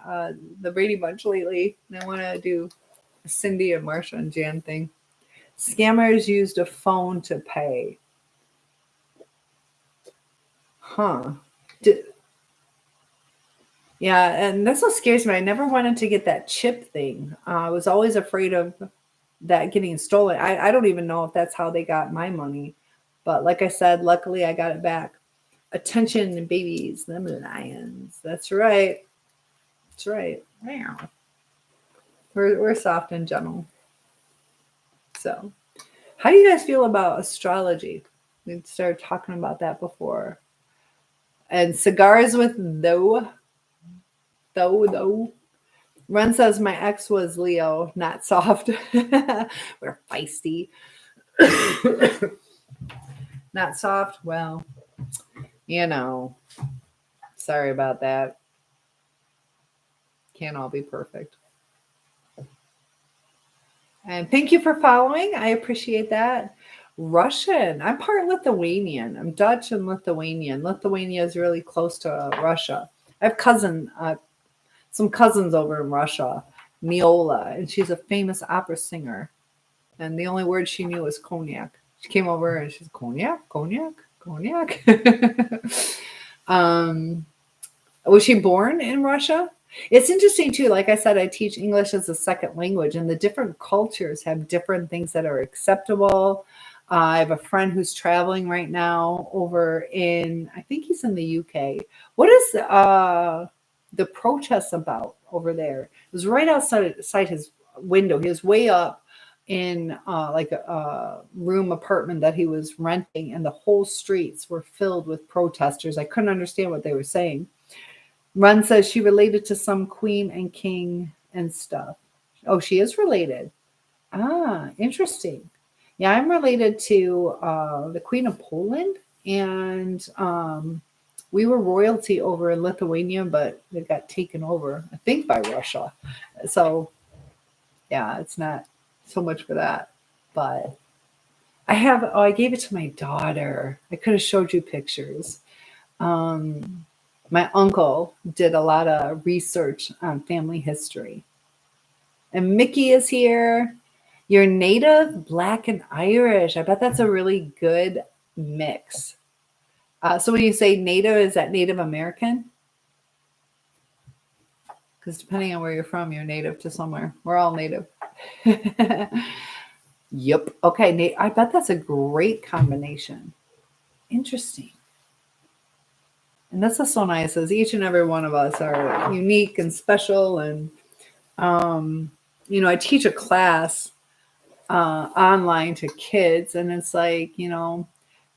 the Brady Bunch lately, and I want to do a Cindy and Marsha and Jan thing. Scammers used a phone to pay. Huh. Yeah, and that's what scares me. I never wanted to get that chip thing. I was always afraid of that getting stolen. I don't even know if that's how they got my money. But like I said, luckily I got it back. Attention, babies, them lions. That's right. That's right. Wow. We're soft and gentle. So, how do you guys feel about astrology? We started talking about that before. And cigars with though. Run says my ex was Leo, not soft. We're feisty. Not soft. Well, sorry about that. Can't all be perfect. And thank you for following. I appreciate that. Russian. I'm part Lithuanian. I'm Dutch and Lithuanian. Lithuania is really close to Russia. I have some cousins over in Russia, Miola, and she's a famous opera singer. And the only word she knew was cognac. She came over and she's cognac. Was she born in Russia? It's interesting too. Like I said, I teach English as a second language, and the different cultures have different things that are acceptable. I have a friend who's traveling right now over I think he's in the UK. What is the protests about over there? It was right outside his window. He was way up in like a room apartment that he was renting, and the whole streets were filled with protesters. I couldn't understand what they were saying. Run says she related to some queen and king and stuff. Oh, she is related. Ah, interesting. Yeah, I'm related to the Queen of Poland, and we were royalty over in Lithuania, but it got taken over, I think, by Russia. So yeah, it's not so much for that. But I gave it to my daughter. I could have showed you pictures. Um, my uncle did a lot of research on family history. And Mickey is here. You're native, black, and Irish. I bet that's a really good mix. So when you say native, is that Native American? Because depending on where you're from, you're native to somewhere. We're all native. Yep. Okay. I bet that's a great combination. Interesting. And that's what's so nice is each and every one of us are unique and special. And, um, I teach a class online to kids, and it's like,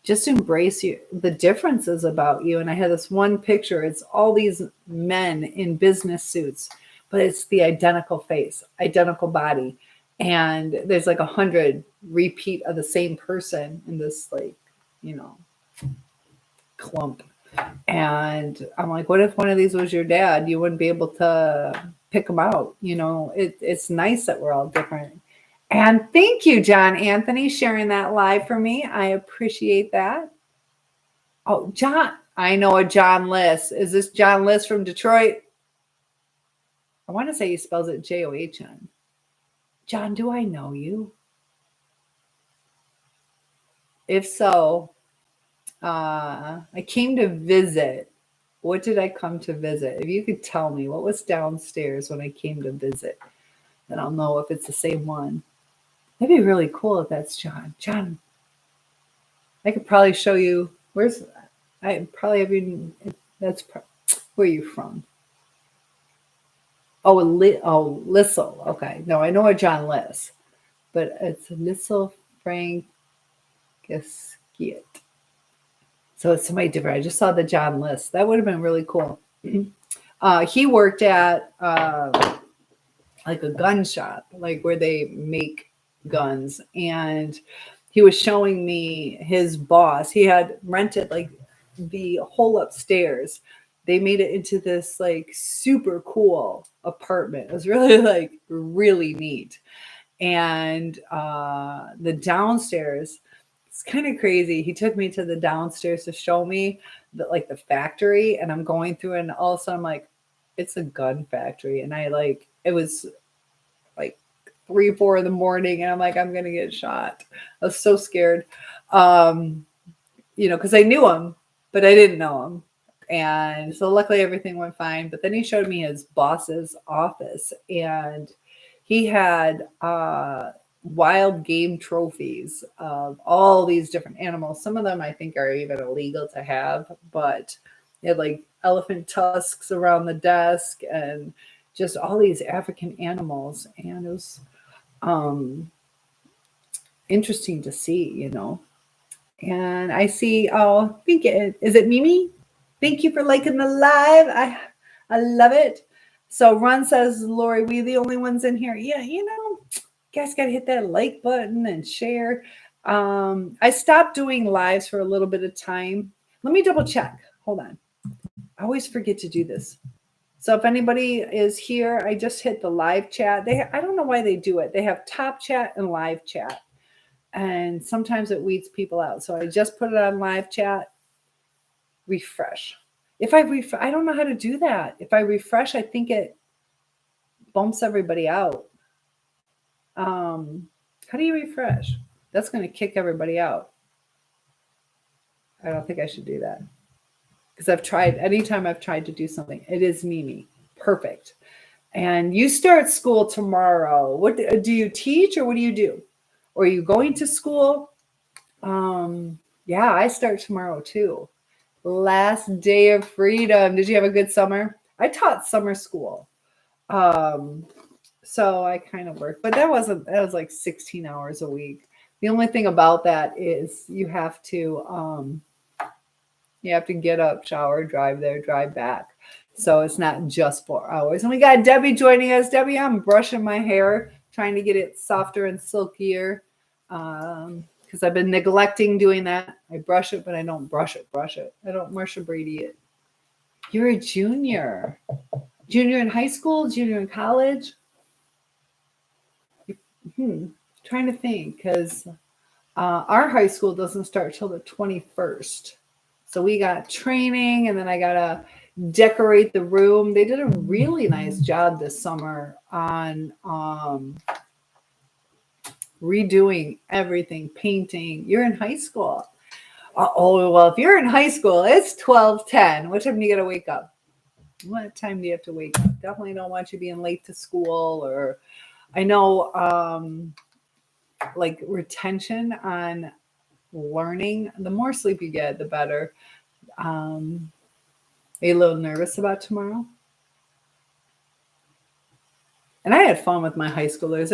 just embrace the differences about you. And I had this one picture. It's all these men in business suits, but it's the identical face, identical body. And there's like 100 repeat of the same person in this you know, clump. And I'm like, what if one of these was your dad? You wouldn't be able to pick them out. It's nice that we're all different. And thank you, John Anthony, sharing that live for me. I appreciate that. Oh, John, I know a John Liss. Is this John Liss from Detroit? I want to say he spells it John. John, do I know you? If so, I came to visit. What did I come to visit? If you could tell me what was downstairs when I came to visit, then I'll know if it's the same one. That'd be really cool if that's John. John, I could probably show you. I probably have even. Where are you from? Oh, Lissel. Okay. No, I know a John Liss, but it's Lissel Frank Esquiet. So it's somebody different. I just saw the John Liss. That would have been really cool. He worked at like a gun shop, like where they make guns. And he was showing me his boss. He had rented like the whole upstairs. They made it into this like super cool apartment. It was really like really neat. And the downstairs, it's kind of crazy. He took me to the downstairs to show me the factory, and I'm going through it, and all of a sudden I'm like, it's a gun factory. And it was like 3, 4 in the morning, and I'm like, I'm gonna get shot. I was so scared. Because I knew him, but I didn't know him. And so luckily everything went fine. But then he showed me his boss's office, and he had wild game trophies of all these different animals. Some of them I think are even illegal to have, but he had like elephant tusks around the desk and just all these African animals. And it was interesting to see, And I see, is it Mimi? Thank you for liking the live. I love it. So Ron says, Lori, we the only ones in here. Yeah, you guys got to hit that like button and share. I stopped doing lives for a little bit of time. Let me double check. Hold on. I always forget to do this. So if anybody is here, I just hit the live chat. I don't know why they do it. They have top chat and live chat. And sometimes it weeds people out. So I just put it on live chat. Refresh. If I don't know how to do that. If I refresh, I think it bumps everybody out. How do you refresh? That's going to kick everybody out. I don't think I should do that. Because anytime I've tried to do something, it is Mimi. Perfect. And you start school tomorrow. What do you teach, or what do you do? Or are you going to school? Yeah, I start tomorrow too. Last day of freedom. Did you have a good summer? I taught summer school. So I kind of worked, but that was like 16 hours a week. The only thing about that is you have to get up, shower, drive there, drive back. So it's not just 4 hours. And we got Debbie joining us. Debbie, I'm brushing my hair. trying to get it softer and silkier. Because I've been neglecting doing that. I brush it, but I don't brush it. I don't Marsha Brady it. You're a junior. Junior in high school, junior in college. Trying to think, because our high school doesn't start till the 21st. So we got training, and then I got to decorate the room. They did a really nice job this summer on redoing everything, painting. You're in high school. Oh, well, if you're in high school, it's 12:10. What time do you got to wake up? What time do you have to wake up? Definitely don't want you being late to school. Or I know like retention on learning, the more sleep you get, the better. Are you a little nervous about tomorrow? And I had fun with my high schoolers.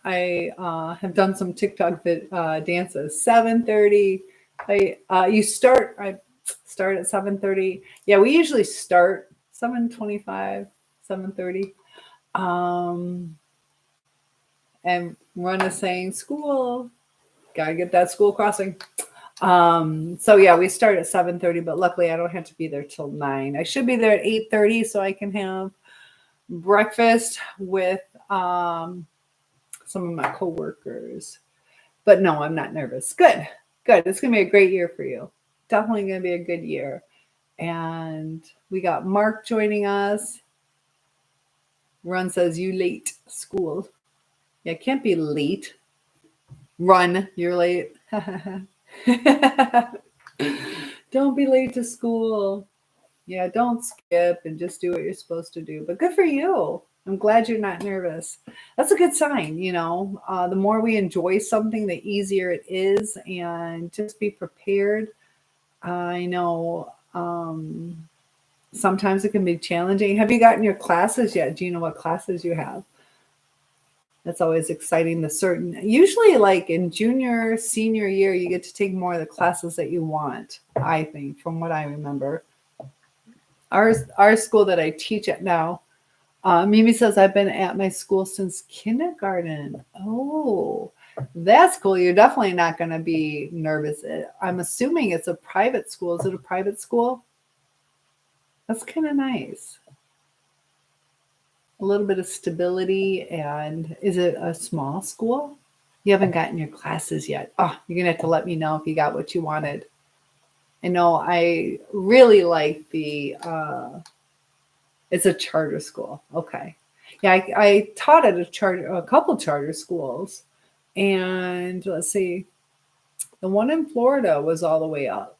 I have done some TikTok dances. 7:30. I start at 7:30. Yeah, we usually start 7:25, 7:30. And run a saying, school. Gotta get that school crossing. So yeah, we start at 7:30, but luckily I don't have to be there till 9. I should be there at 8:30 so I can have breakfast with some of my coworkers. But no, I'm not nervous. Good. It's gonna be a great year for you. Definitely gonna be a good year. And we got Mark joining us. Run says, you late school. Yeah, can't be late. Run, you're late. Don't be late to school. Yeah, don't skip and just do what you're supposed to do. But good for you. I'm glad you're not nervous. That's a good sign, you know. The more we enjoy something, the easier it is. And just be prepared. I know sometimes it can be challenging. Have you gotten your classes yet? Do you know what classes you have? That's always exciting. Usually like in junior, senior year, you get to take more of the classes that you want, I think, from what I remember. Our school that I teach at now, Mimi says, I've been at my school since kindergarten. Oh, that's cool. You're definitely not going to be nervous. I'm assuming it's a private school. Is it a private school? That's kind of nice. A little bit of stability. And is it a small school? You haven't gotten your classes yet. Oh, you're going to have to let me know if you got what you wanted. I know I really like it's a charter school. Okay. Yeah, I taught at a couple charter schools. And let's see, the one in Florida was all the way up.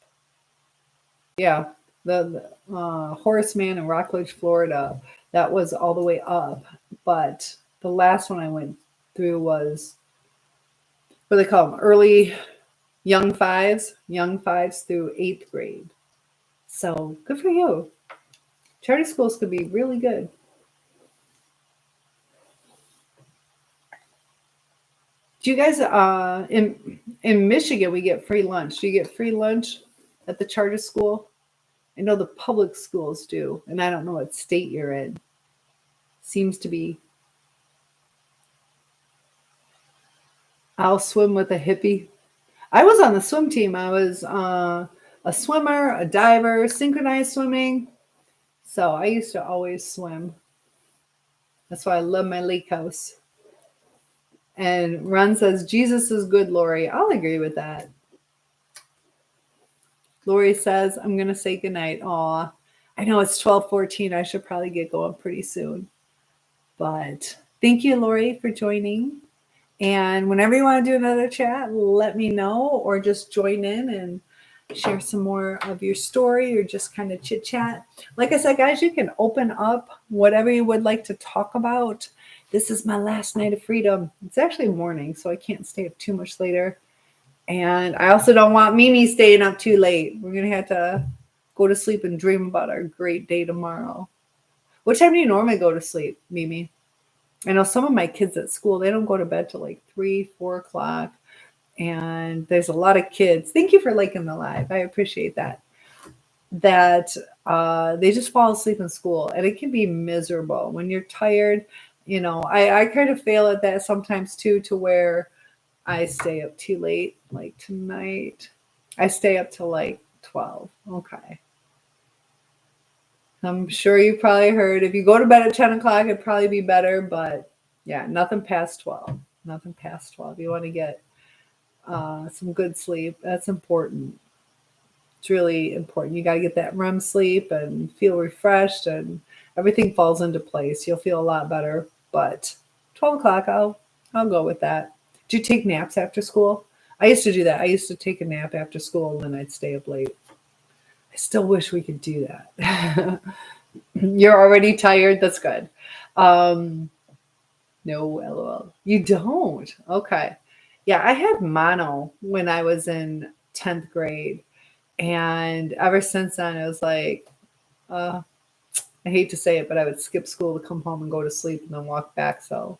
Yeah, the Horace Mann in Rockledge, Florida, that was all the way up. But the last one I went through was, what do they call them? Early young fives through 8th grade. So good for you. Charter schools could be really good. Do you guys in Michigan we get free lunch? Do you get free lunch at the charter school? I know the public schools do, and I don't know what state you're in. Seems to be. I'll swim with a hippie. I was on the swim team. I was a swimmer, a diver, synchronized swimming. So I used to always swim. That's why I love my lake house. And Ron says, Jesus is good, Lori. I'll agree with that. Lori says, I'm going to say goodnight. Aw, I know it's 12:14. I should probably get going pretty soon. But thank you, Lori, for joining. And whenever you want to do another chat, let me know, or just join in and share some more of your story, or just kind of chit chat. Like I said, guys, you can open up whatever you would like to talk about. This is my last night of freedom. It's actually morning, so I can't stay up too much later. And I also don't want Mimi staying up too late. We're going to have to go to sleep and dream about our great day tomorrow. What time do you normally go to sleep, Mimi? I know some of my kids at school, they don't go to bed till like 3, 4 o'clock. And there's a lot of kids. Thank you for liking the live. I appreciate that. That they just fall asleep in school. And it can be miserable when you're tired. I kind of fail at that sometimes too, to where I stay up too late. Like tonight, I stay up till like 12. Okay. I'm sure you probably heard if you go to bed at 10 o'clock, it'd probably be better. But yeah, nothing past 12. Nothing past 12. You want to get some good sleep. That's important. It's really important. You got to get that REM sleep and feel refreshed, and everything falls into place. You'll feel a lot better. But 12 o'clock, I'll go with that. Do you take naps after school? I used to do that. I used to take a nap after school and then I'd stay up late. I still wish we could do that. You're already tired. That's good. No, LOL. You don't. Okay. Yeah, I had mono when I was in 10th grade. And ever since then, it was like, I hate to say it, but I would skip school to come home and go to sleep and then walk back. So,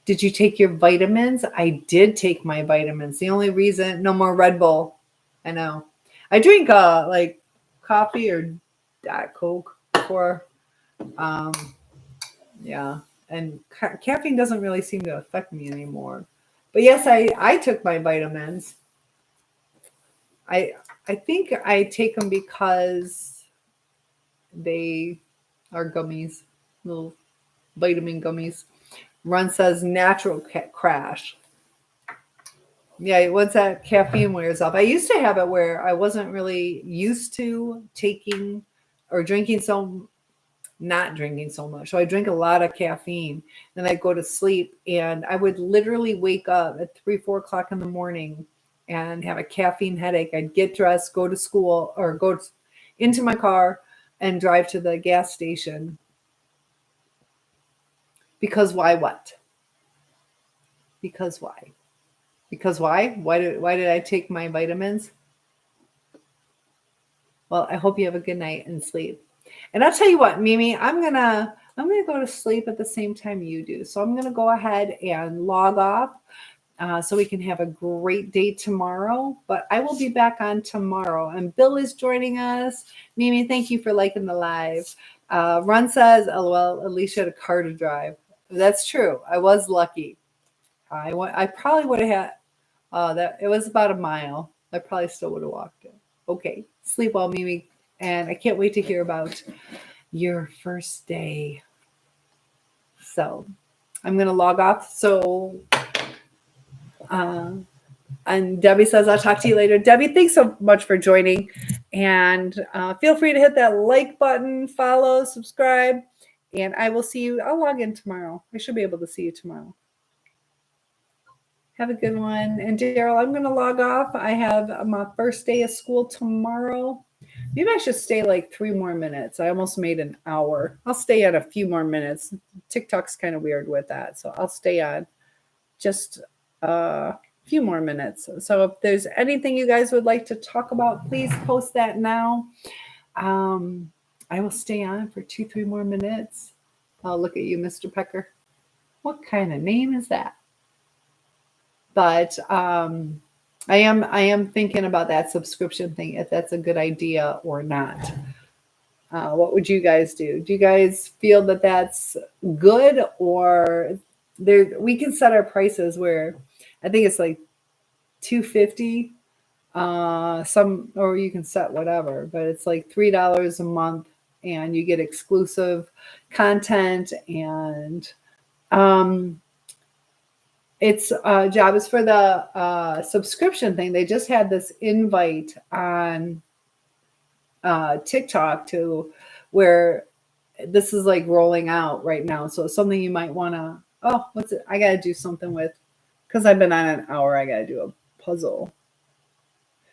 did you take your vitamins? I did take my vitamins. The only reason, no more Red Bull. I know. I drink like coffee or Diet Coke before. Yeah. And caffeine doesn't really seem to affect me anymore. But yes, I took my vitamins. I think I take them because they are gummies, little vitamin gummies. Run says natural crash. Yeah, once that caffeine wears off. I used to have it where I wasn't really used to taking or not drinking so much. So I drink a lot of caffeine. Then I'd go to sleep and I would literally wake up at 3, 4 o'clock in the morning and have a caffeine headache. I'd get dressed, go to school or into my car and drive to the gas station. Because why what? Because why? Because why? Why did I take my vitamins? Well, I hope you have a good night and sleep. And I'll tell you what, Mimi, I'm gonna go to sleep at the same time you do. So I'm gonna go ahead and log off so we can have a great day tomorrow. But I will be back on tomorrow. And Bill is joining us. Mimi, thank you for liking the live. Ron says, LOL, at least you had a car to drive. That's true. I was lucky. I probably would have had that. It was about a mile. I probably still would have walked it. Okay, sleep well, Mimi, and I can't wait to hear about your first day. So I'm gonna log off. So, and Debbie says I'll talk to you later. Debbie, thanks so much for joining, and feel free to hit that like button, follow, subscribe, and I will see you. I'll log in tomorrow. I should be able to see you tomorrow. Have a good one. And Daryl, I'm going to log off. I have my first day of school tomorrow. Maybe I should stay like 3 more minutes. I almost made an hour. I'll stay on a few more minutes. TikTok's kind of weird with that. So I'll stay on just a few more minutes. So if there's anything you guys would like to talk about, please post that now. I will stay on for 2, 3 more minutes. I'll look at you, Mr. Pecker. What kind of name is that? But I am thinking about that subscription thing, if that's a good idea or not. What would you guys do? Do you guys feel that that's good, or we can set our prices where I think it's like $2.50, or you can set whatever, but it's like $3 a month, and you get exclusive content and it's job is for the subscription thing. They just had this invite on TikTok to where this is like rolling out right now. So it's something you might want to, what's it? I got to do something with, because I've been on an hour, I got to do a puzzle.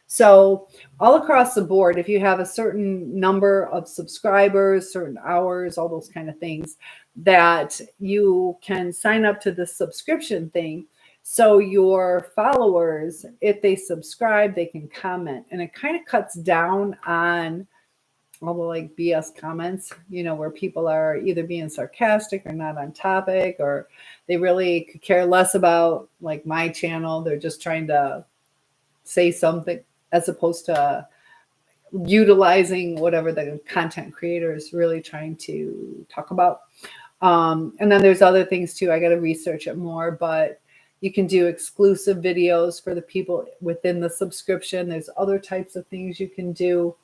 So all across the board, if you have a certain number of subscribers, certain hours, all those kind of things, that you can sign up to the subscription thing. So your followers, if they subscribe, they can comment. And it kind of cuts down on all the like BS comments, where people are either being sarcastic or not on topic, or they really could care less about like my channel. They're just trying to say something, as opposed to utilizing whatever the content creator is really trying to talk about. And then there's other things too. I got to research it more, but you can do exclusive videos for the people within the subscription. There's other types of things you can do.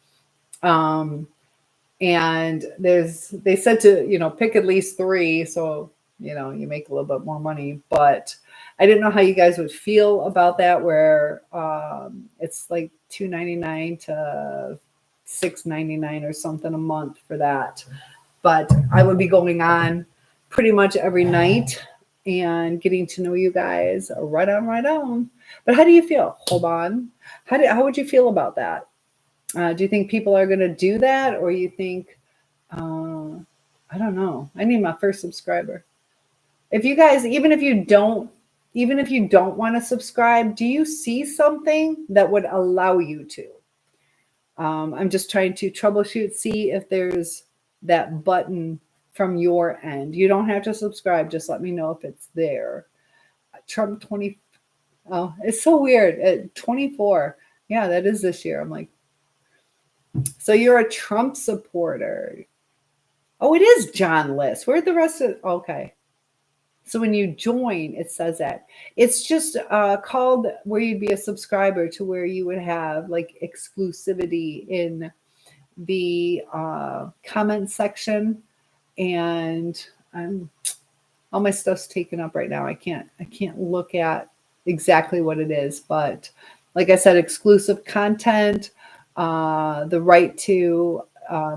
And they said to, pick at least 3. So, you make a little bit more money, but I didn't know how you guys would feel about that, where it's like $2.99 to $6.99 or something a month for that. But I would be going on pretty much every night and getting to know you guys. Right on, right on. But how do you feel? Hold on. How would you feel about that? Do you think people are going to do that, or you think, I don't know. I need my first subscriber. If you guys, even if you don't want to subscribe, do you see something that would allow you to? I'm just trying to troubleshoot, see if there's that button from your end. You don't have to subscribe. Just let me know if it's there. Trump 20. Oh, it's so weird. At 24. Yeah, that is this year. I'm like, so you're a Trump supporter. Oh, it is John List. Where'd the rest of, okay. So when you join, it says that. It's just called where you'd be a subscriber, to where you would have like exclusivity in the comment section. And all my stuff's taken up right now. I can't look at exactly what it is, but like I said, exclusive content, the right to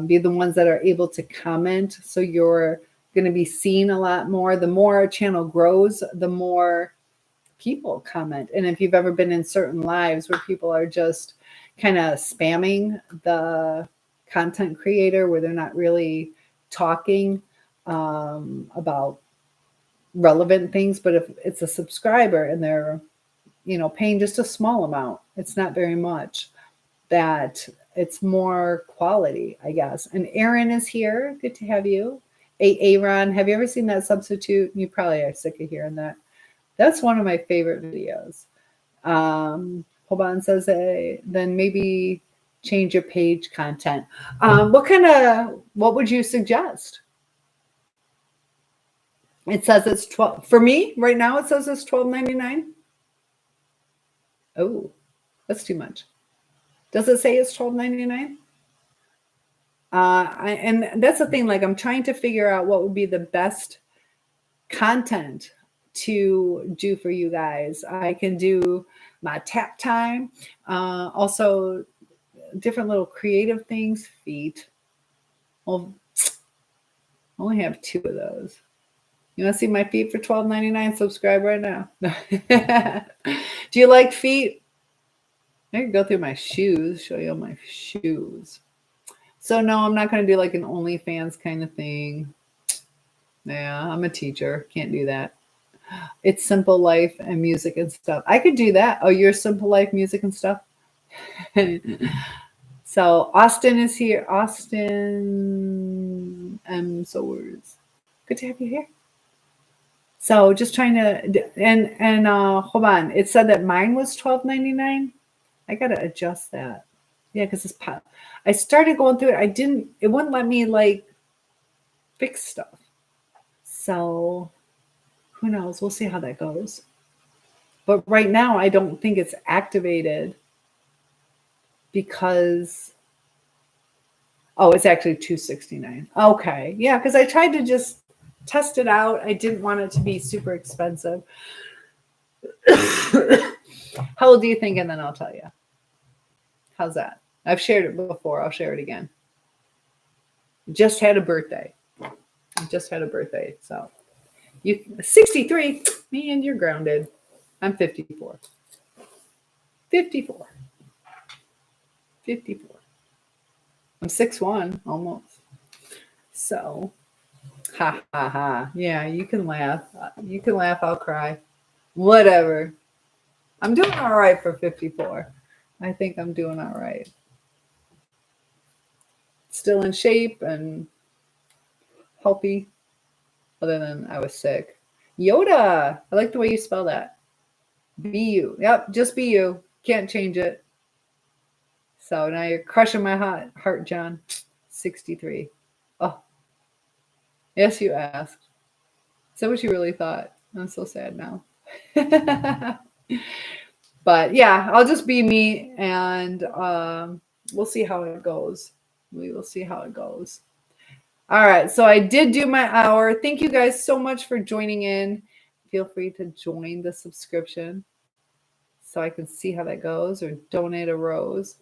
be the ones that are able to comment. So you're going to be seen a lot more. The more our channel grows, the more people comment. And if you've ever been in certain lives where people are just kind of spamming the content creator, where they're not really talking about relevant things, but if it's a subscriber and they're paying just a small amount, it's not very much, that it's more quality, I guess. And Aaron is here. Good to have you. Aaron, have you ever seen that substitute? You probably are sick of hearing that. That's one of my favorite videos. Hold on, says then maybe change your page content. What would you suggest? It says it's 12 for me right now. It says it's $12.99. Oh, that's too much. Does it say it's $12.99? And that's the thing. Like, I'm trying to figure out what would be the best content to do for you guys. I can do my tap time, also different little creative things. Feet. Well, I only have 2 of those. You want to see my feet for $12.99? Subscribe right now. Do you like feet? I can go through my shoes, show you all my shoes. So no, I'm not going to do like an OnlyFans kind of thing. Yeah, I'm a teacher. Can't do that. It's simple life and music and stuff. I could do that. Oh, you're simple life, music and stuff? So Austin is here. Austin M. Sowers. Good to have you here. So just trying to, and hold on. It said that mine was $12.99. I got to adjust that. Yeah, because it's pop. I started going through it. It wouldn't let me like fix stuff. So who knows? We'll see how that goes. But right now, I don't think it's activated because, it's actually $2.69. Okay. Yeah, because I tried to just test it out. I didn't want it to be super expensive. How old do you think? And then I'll tell you. How's that? I've shared it before. I'll share it again. Just had a birthday. So you 63, man, you're grounded. I'm 54. 54. I'm 6'1", almost. So, ha ha ha. Yeah, you can laugh. I'll cry. Whatever. I'm doing all right for 54. I think I'm doing all right. Still in shape and healthy, other than I was sick. Yoda. I like the way you spell that. Be you. Yep, just be you. Can't change it. So now you're crushing my heart, John. 63. Oh. Yes, you asked. that what you really thought? I'm so sad now. But yeah, I'll just be me, and we'll see how it goes. We will see how it goes. All right, so I did do my hour. Thank you guys so much for joining in. Feel free to join the subscription so I can see how that goes, or donate a rose.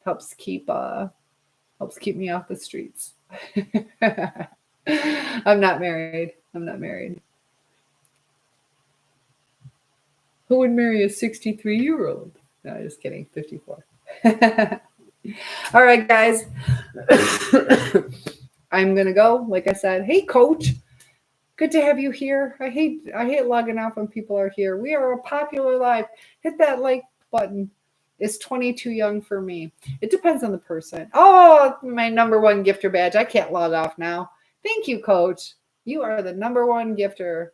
Helps keep me off the streets. I'm not married. I'm not married. Who would marry a 63-year-old? No, just kidding. 54. All right, guys. I'm gonna go. Like I said, hey, Coach. Good to have you here. I hate logging off when people are here. We are a popular live. Hit that like button. It's 22 young for me. It depends on the person. Oh, my number one gifter badge. I can't log off now. Thank you, Coach. You are the number one gifter.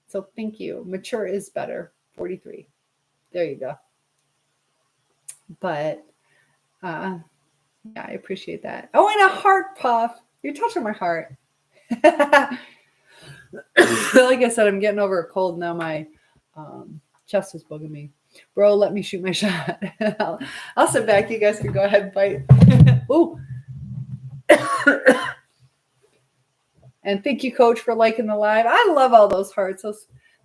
So thank you. Mature is better. 43. There you go. But yeah, I appreciate that. Oh, and a heart puff. You're touching my heart. Like I said, I'm getting over a cold now. My chest is bugging me. Bro, let me shoot my shot. I'll sit back. You guys can go ahead and bite. Ooh. And thank you, Coach, for liking the live. I love all those hearts.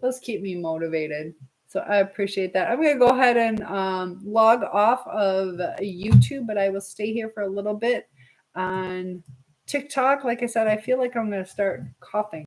Those keep me motivated. So I appreciate that. I'm going to go ahead and log off of YouTube, but I will stay here for a little bit on TikTok. Like I said, I feel like I'm going to start coughing.